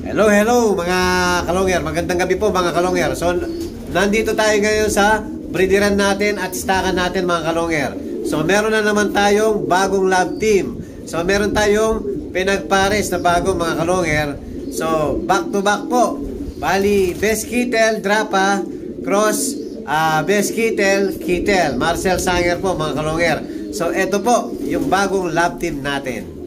Hello, hello mga kalonger. Magandang gabi po mga kalonger. So, nandito tayo ngayon sa breederan natin at stakan natin mga kalonger. So, meron na naman tayong bagong lab team. So, meron tayong pinagpares na bago mga kalonger. So, back to back po. Bali, Best Kittel, Drapa, Cross, Best Kittel, Kittel. Marcel Sanger po mga kalonger. So, eto po yung bagong lab team natin.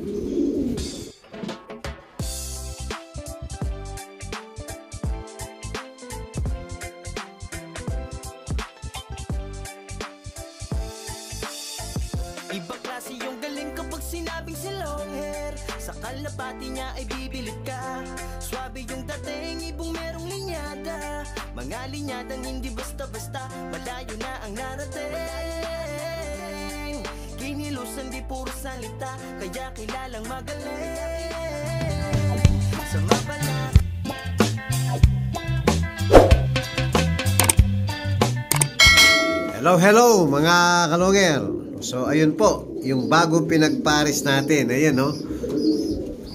Ibang klase yung galing kapag sinabing si long hair. Sa kalapati niya ay bibilid ka. Swabe yung dating, ibong merong linyada. Mga linyadang hindi basta-basta, malayo na ang narating. Kinilusan di puro salita, kaya kilalang magaling. Sa mabala. Hello, hello mga kalonger. So ayun po, yung bagong pinagpares natin. Ayan no.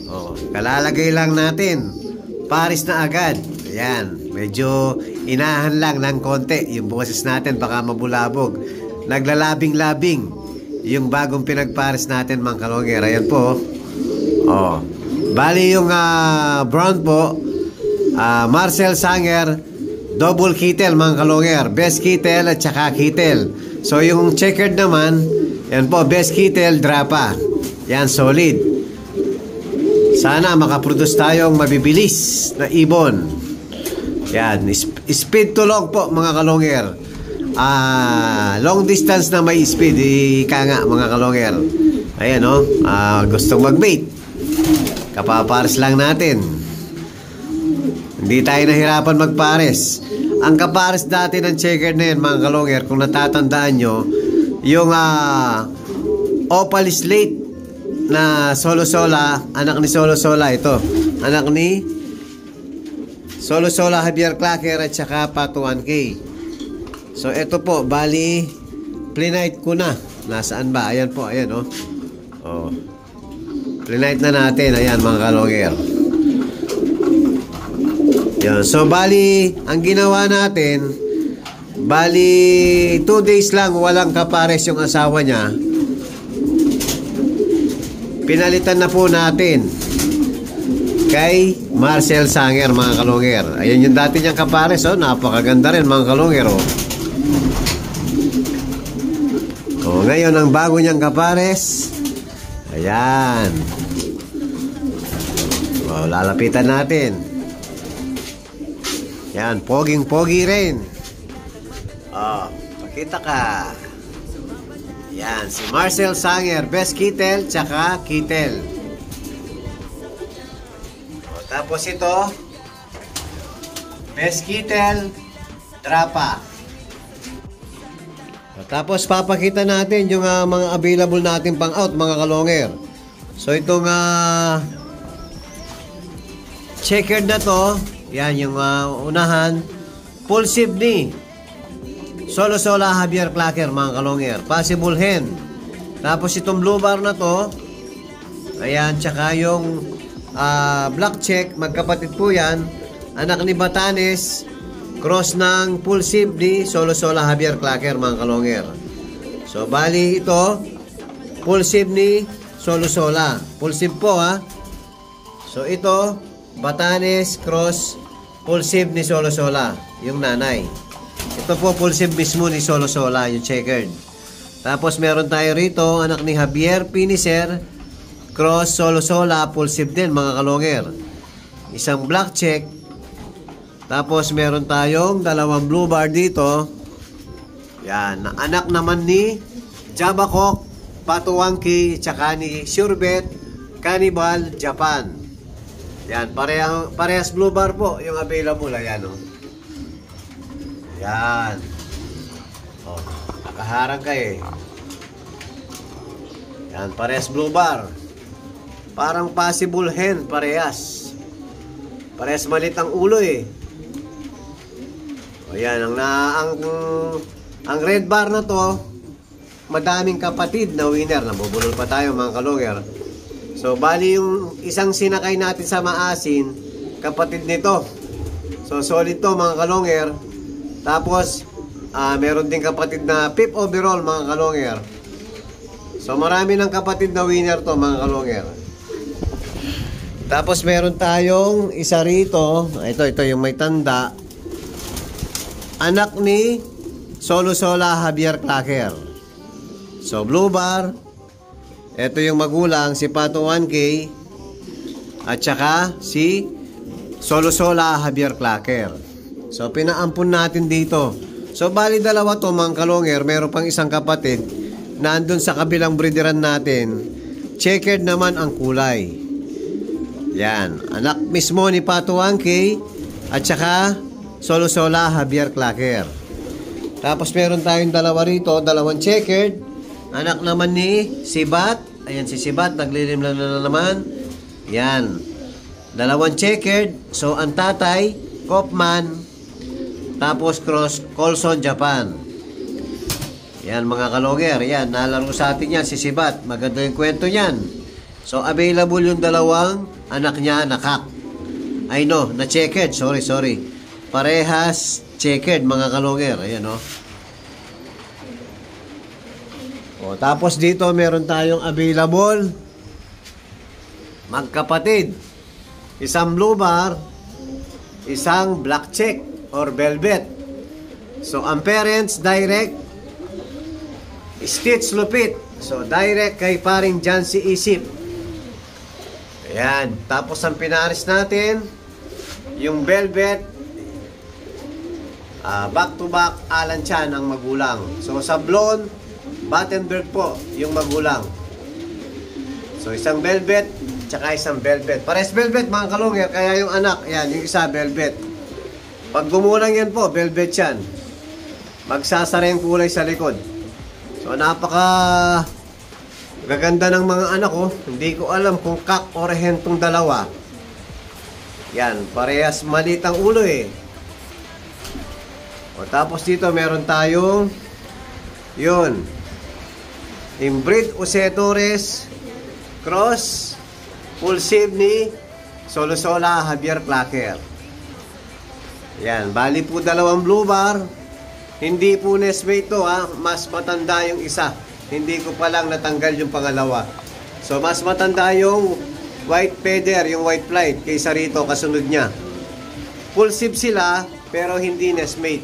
Oh, kalalagay lang natin. Pares na agad. Ayan, medyo inahan lang ng konti. Yung boses natin baka mabulabog. Naglalabing-labing yung bagong pinagpares natin mga kalonger. Ayan po. Oh. Bali yung brown po, Marcel Sanger, double Kittel mga kalonger. Best Kittel at saka Kittel. So yung checkered naman, yan po, Best Kittel, Drapa. Yan, solid. Sana makaproduce tayong mabibilis na ibon. Yan, speed to long po mga kalonger. Long distance na may speed, ika nga mga kalonger. Ayan o, gustong mag-mate. Kapapares lang natin. Hindi tayo nahirapan magpares. Ang kapares dati ng checkered na yan mga kalonger, kung natatandaan nyo, yung Opal Slate na Solo Sola, anak ni Solo Sola ito. Anak ni Solo Sola, Javier Clacker at saka Pato 1K. So ito po, bali plinite ko na. Nasaan ba? Ayan po, ayan oh. Oh. Plinite na natin, ayan mga kalonger. Yan. So bali ang ginawa natin, bali 2 days lang walang kapares yung asawa niya. Pinalitan na po natin kay Marcel Sanger mga kalonger. Ayan yung dati niyang kapares oh, napakaganda rin mga kalonger oh. Oh, ngayon ang bago niyang kapares. Ayan. Oh, lalapitan natin. Yan, poging-pogi rin. Oh, pakita ka. Yan, si Marcel Sanger, Best Kittel, tsaka Kittel. Oh, tapos ito, Best Kittel, Drapa. Oh, tapos papakita natin yung mga available natin pang out, mga kalonger. So itong checkered na to, yan yung unahan, full Sydney, Solo Sola, Javier Clacker mga kalonger, possible hen. Tapos itong blue bar na to, ayan, tsaka yung black check, magkapatid po yan, anak ni Batanes, cross ng full Sydney, Solo Sola, Javier Clacker mga kalonger. So bali ito, full Sydney, Solo Sola, full Sib po ha. So ito Batanes, cross, full sib ni Solo Sola, yung nanay. Ito po full sib mismo ni Solo Sola, yung checkered. Tapos meron tayo rito, anak ni Javier Piniser, cross, Solo Sola, full sib din mga kalonger. Isang black check. Tapos meron tayong dalawang blue bar dito. Yan, anak naman ni Jabakok, Pato 1K, tsaka ni Surebet, Cannibal, Japan. Yan, parehas blue bar po yung available. Ayan o. Yan. O, nakaharang ka eh. Yan, parehas blue bar. Parang possible hen, parehas. Parehas malit ang ulo eh. O yan, ang red bar na to, madaming kapatid na winner. Nabubulol pa tayo mga kalonger. So, bali yung isang sinakay natin sa maasin, kapatid nito. So solid to mga kalonger. Tapos meron din kapatid na 5th overall mga kalonger. So marami ng kapatid na winner to mga kalonger. Tapos meron tayong isa rito. Ito yung may tanda. Anak ni Solo Sola Javier Clacker. So blue bar. Ito yung magulang, si Pato 1K. At saka si Solo Sola Javier Clacker. So pinaampun natin dito. So bali dalawa to mga kalonger. Meron pang isang kapatid nandun sa kabilang breederan natin. Checkered naman ang kulay. Yan, anak mismo ni Pato 1K at saka Solo Sola Javier Clacker. Tapos meron tayong dalawa rito, dalawang checkered. Anak naman ni Sibat. Ayan si Sibat, naglilimlam na naman. Yan, dalawang checkered. So ang tatay, Kopman. Tapos cross, Colson, Japan. Yan mga kalonger, yan, nalaro sa atin yan si Sibat. Maganda yung kwento yan. So available yung dalawang anak niya na kak. Ay no, na checkered. Sorry. Parehas checkered mga kalonger. Ayan o. O, tapos dito meron tayong available magkapatid. Isang blue bar, isang black check or velvet. So ang parents direct Stitch Lupit. So direct kay paring Jancy Isip. Ayan. Tapos ang pinaris natin, yung velvet, back to back, Alan Chan ang magulang. So sa blonde, Battenberg po, yung magulang. So isang velvet, tsaka isang velvet. Pares velvet mga kalonger, kaya yung anak, ayan, yung isa velvet. Pag gumulang yan po, velvet yan. Magsasara yung kulay sa likod. So napaka gaganda ng mga anak ko. Hindi ko alam kung kak o rehen tong dalawa. Yan, parehas maliit ang ulo eh. O tapos dito meron tayong yun, inbreed Jose Torres cross full save ni Solo Sola Javier Clacker. Yan, bali po dalawang blue bar. Hindi po nestmate to ha, mas matanda yung isa. Hindi ko pa lang natanggal yung pangalawa. So, mas matanda yung white feather, yung white flight, kaysa rito, kasunod niya. Full sip sila, pero hindi nestmate.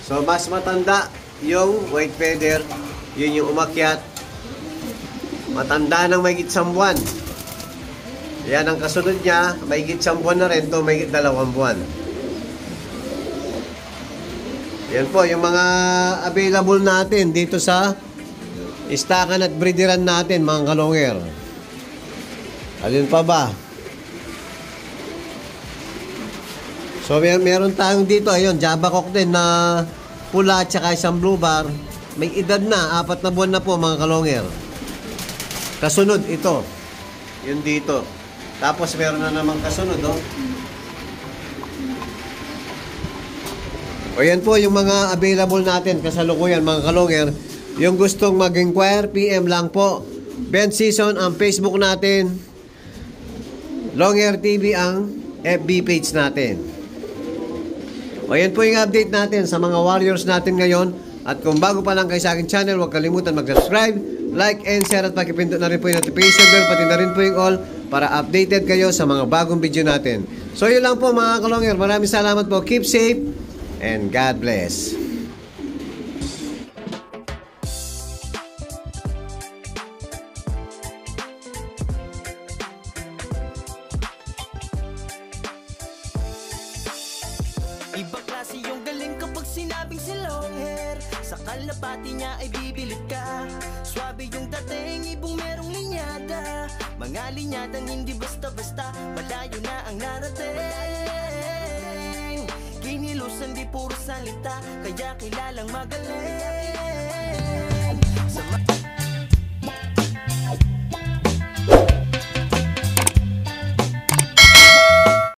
So, mas matanda yung white feather, yun yung umakyat. Matanda ng may gitsang buwan. Yan ang kasunod niya, may gitsang buwan na rin to, may 2 buwan. Yan po, yung mga available natin dito sa istakan at breederan natin mga kalonger. Alin pa ba? So meron tayong dito, ayun, Java Cock din na pula at saka isang blue bar. May edad na, 4 na buwan na po mga kalonger. Kasunod ito. Yun dito. Tapos meron na naman kasunod, oh. O yan po yung mga available natin kasalukuyan mga kalonger. Yung gustong mag-inquire, PM lang po. Ben Season ang Facebook natin. Long Hair TV ang FB page natin. O yan po yung update natin sa mga warriors natin ngayon. At kung bago pa lang kayo sa aking channel, huwag kalimutan mag-subscribe, like and share at pakipindot na rin po yung notification bell, pati na rin po yung all para updated kayo sa mga bagong video natin. So yun lang po mga kalonger. Maraming salamat po. Keep safe and God bless. Ibang klase yung galing kapag sinabing si long hair. Sa kalapati niya ay bibilid ka. Swabe yung dating, ibong merong linyada. Mga linyadang hindi basta-basta, malayo na ang narating. Kinilusan di puro salita, kaya kilalang magaling.